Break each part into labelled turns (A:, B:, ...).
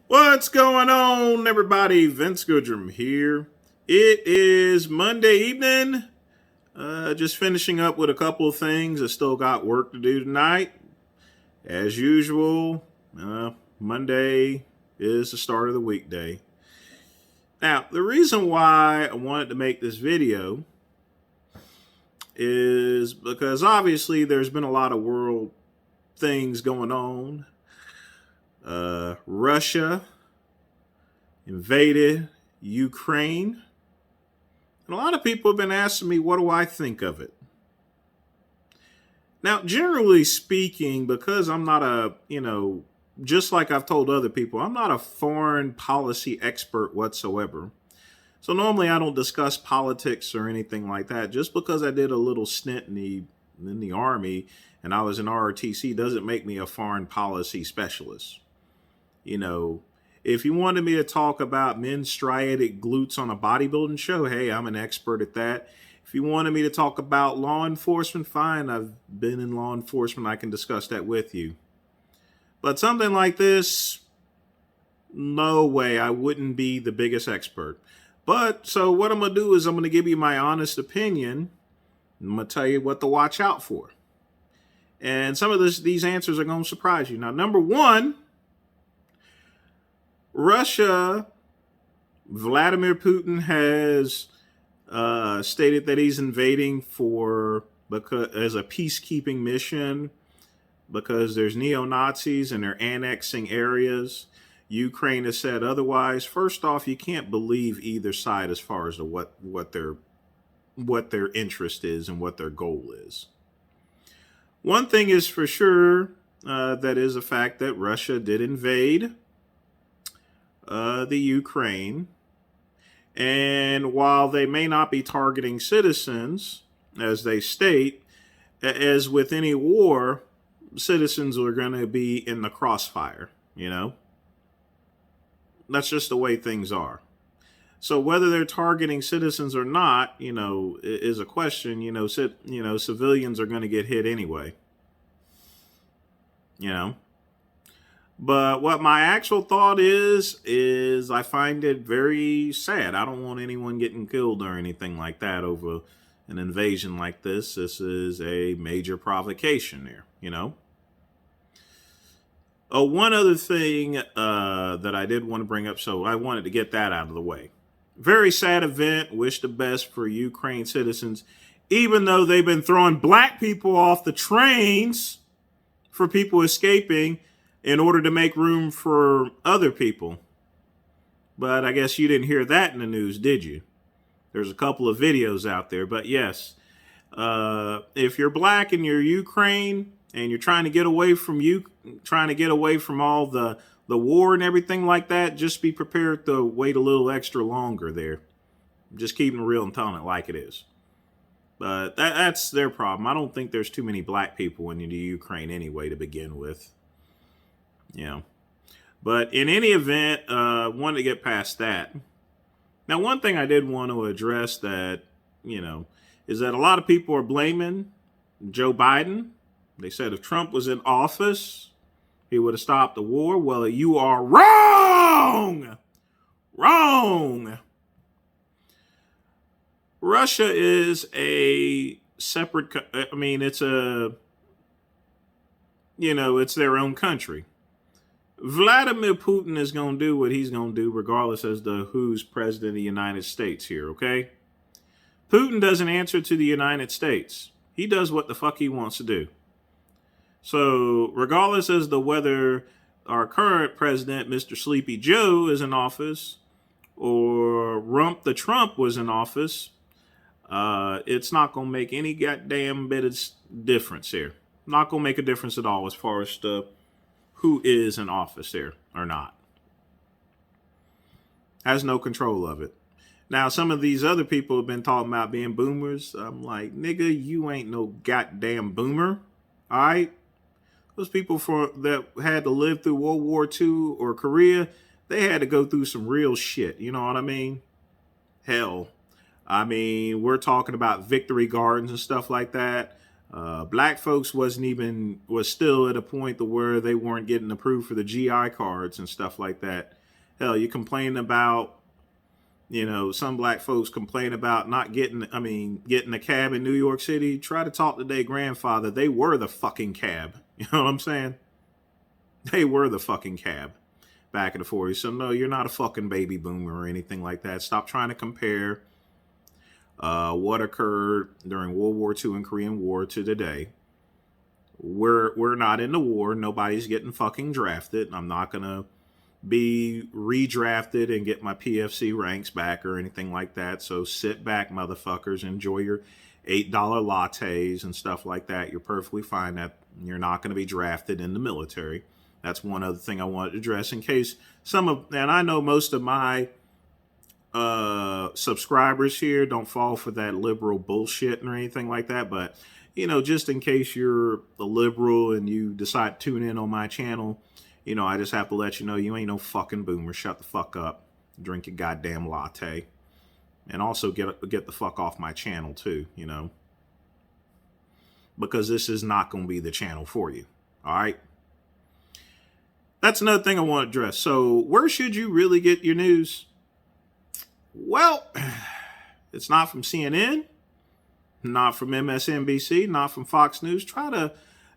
A: What's going on, everybody? Vince Goodrum here. It is Monday evening. Just finishing up with a couple of things. I still got work to do tonight. As usual, Monday is the start of the weekday. Now, the reason why I wanted to make this video is because obviously there's been a lot of world things going on. Russia invaded Ukraine. And a lot of people have been asking me, what do I think of it? Now, generally speaking, because I'm not just like I've told other people, I'm not a foreign policy expert whatsoever. So normally I don't discuss politics or anything like that. Just because I did a little stint in the Army and I was in ROTC doesn't make me a foreign policy specialist. If you wanted me to talk about men's striated glutes on a bodybuilding show, hey, I'm an expert at that. If you wanted me to talk about law enforcement, fine. I've been in law enforcement. I can discuss that with you. But something like this, no way. I wouldn't be the biggest expert. But so what I'm going to do is I'm going to give you my honest opinion. I'm going to tell you what to watch out for. And some of these answers are going to surprise you. Now, number one, Russia, Vladimir Putin has stated that he's invading as a peacekeeping mission because there's neo-Nazis and they're annexing areas. Ukraine has said otherwise. First off, you can't believe either side as far as to what their interest is and what their goal is. One thing is for sure, that is a fact that Russia did invade the Ukraine. And while they may not be targeting citizens, as they state, as with any war, citizens are going to be in the crossfire, That's just the way things are. So whether they're targeting citizens or not, is a question. Civilians are going to get hit anyway. But what my actual thought is I find it very sad. I don't want anyone getting killed or anything like that over an invasion like this. This is a major provocation there, Oh, one other thing that I did want to bring up, so I wanted to get that out of the way. Very sad event. Wish the best for Ukraine citizens, even though they've been throwing black people off the trains for people escaping in order to make room for other people. But I guess you didn't hear that in the news, did you? There's a couple of videos out there. But yes, if you're black and you're Ukraine and you're trying to get away from all the war and everything like that, just be prepared to wait a little extra longer there. Just keeping it real and telling it like it is. But that's their problem. I don't think there's too many black people in the Ukraine anyway to begin with. But in any event, wanted to get past that. Now, one thing I did want to address that, is that a lot of people are blaming Joe Biden. They said if Trump was in office, he would have stopped the war. Well, you are wrong. Wrong. Russia is a separate, it's it's their own country. Vladimir Putin is going to do what he's going to do regardless as to who's president of the United States here, okay? Putin doesn't answer to the United States. He does what the fuck he wants to do. So regardless as to whether our current president, Mr. Sleepy Joe, is in office or Rump the Trump was in office, it's not going to make any goddamn bit of difference here. Not going to make a difference at all as far as who is in office there or not. Has no control of it. Now, some of these other people have been talking about being boomers. I'm like, nigga, you ain't no goddamn boomer. All right? Those people that had to live through World War II or Korea, they had to go through some real shit. You know what I mean? Hell. We're talking about victory gardens and stuff like that. Black folks was still at a point to where they weren't getting approved for the GI cards and stuff like that. Hell, you complain about, some black folks complain about not getting a cab in New York City. Try to talk to their grandfather. They were the fucking cab. You know what I'm saying? They were the fucking cab back in the 40s. So no, you're not a fucking baby boomer or anything like that. Stop trying to compare what occurred during World War II and Korean War to today. We're not in the war. Nobody's getting fucking drafted. I'm not gonna be redrafted and get my PFC ranks back or anything like that. So sit back, motherfuckers. Enjoy your $8 lattes and stuff like that. You're perfectly fine. That you're not going to be drafted in the military. That's one other thing I wanted to address in case and I know most of my subscribers here don't fall for that liberal bullshit or anything like that, but just in case you're a liberal and you decide to tune in on my channel, I just have to let you know you ain't no fucking boomer. Shut the fuck up, drink your goddamn latte, and also get the fuck off my channel too, because this is not going to be the channel for you. All right. That's another thing I want to address. So where should you really get your news? Well, it's not from CNN, not from MSNBC, not from Fox News.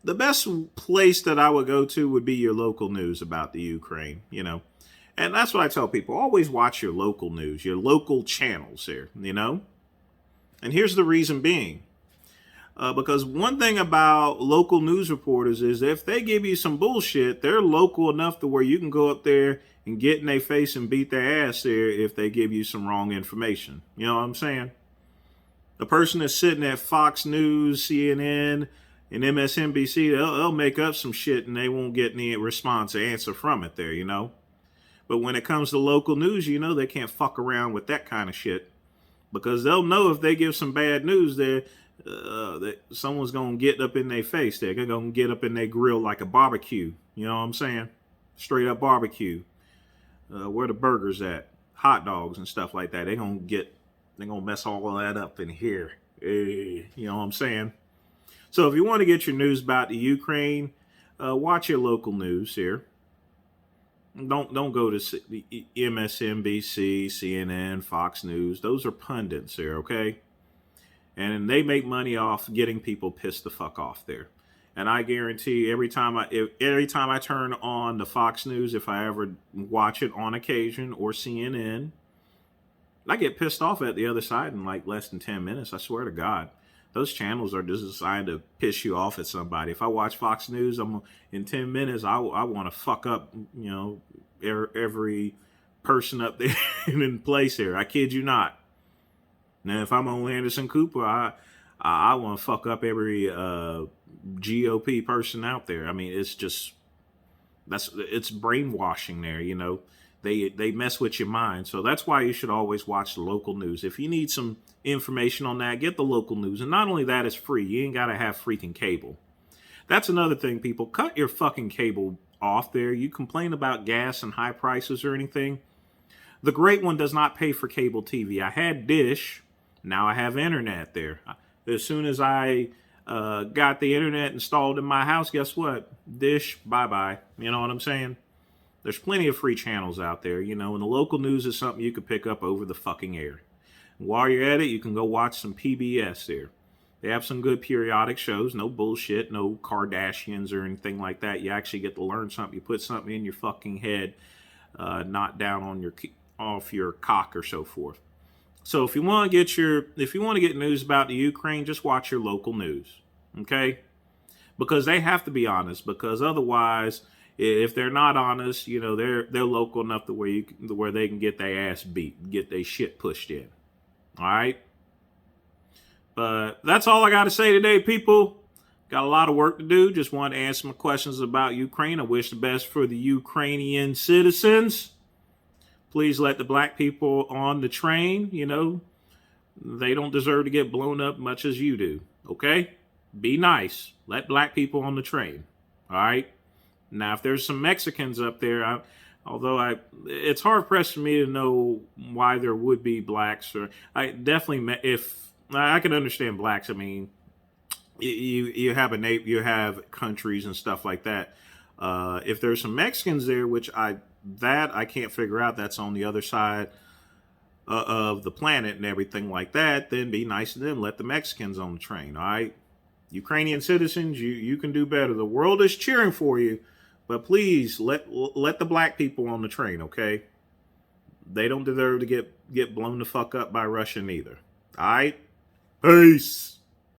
A: The best place that I would go to would be your local news about the Ukraine, And that's what I tell people. Always watch your local news, your local channels there, And here's the reason being. Because one thing about local news reporters is if they give you some bullshit, they're local enough to where you can go up there and get in their face and beat their ass there if they give you some wrong information. You know what I'm saying? The person that's sitting at Fox News, CNN, and MSNBC, they'll make up some shit and they won't get any response or answer from it there, But when it comes to local news, they can't fuck around with that kind of shit. Because they'll know if they give some bad news there, that someone's going to get up in their face there. They're going to get up in their grill like a barbecue. You know what I'm saying? Straight up barbecue. Where the burgers at? Hot dogs and stuff like that. They're going to mess all of that up in here. You know what I'm saying? So if you want to get your news about the Ukraine, watch your local news here. Don't go to MSNBC, CNN, Fox News. Those are pundits there, okay? And they make money off getting people pissed the fuck off there. And I guarantee every time I turn on the Fox News, if I ever watch it on occasion, or CNN, I get pissed off at the other side in like less than 10 minutes. I swear to God. Those channels are just designed to piss you off at somebody. If I watch Fox News, in 10 minutes, I want to fuck up, every person up there in place there. I kid you not. Now, if I'm on Anderson Cooper, I want to fuck up every GOP person out there. I mean, it's brainwashing there, They mess with your mind. So that's why you should always watch the local news. If you need some information on that, get the local news. And not only that, it's free. You ain't got to have freaking cable. That's another thing, people. Cut your fucking cable off there. You complain about gas and high prices or anything. The Great One does not pay for cable TV. I had Dish. Now I have internet there. As soon as I got the internet installed in my house, guess what? Dish, bye-bye. You know what I'm saying? There's plenty of free channels out there, and the local news is something you could pick up over the fucking air. And while you're at it, you can go watch some PBS there. They have some good periodic shows, no bullshit, no Kardashians or anything like that. You actually get to learn something. You put something in your fucking head, not down on off your cock or so forth. So if you want to get news about the Ukraine, just watch your local news, okay? Because they have to be honest. Because otherwise, if they're not honest, they're local enough to where they can get their ass beat, get their shit pushed in. All right. But that's all I got to say today, people. Got a lot of work to do. Just want to answer my questions about Ukraine. I wish the best for the Ukrainian citizens. Please let the black people on the train, they don't deserve to get blown up much as you do. Okay? Be nice. Let black people on the train. All right? Now, if there's some Mexicans up there, it's hard pressed for me to know why there would be blacks. Or if I can understand blacks. I mean, you have countries and stuff like that. If there's some Mexicans there, which I that I can't figure out. That's on the other side of the planet and everything like that. Then be nice to them. Let the Mexicans on the train. All right, Ukrainian citizens, you can do better. The world is cheering for you, but please let the black people on the train. Okay, they don't deserve to get blown the fuck up by Russia neither. All right, peace.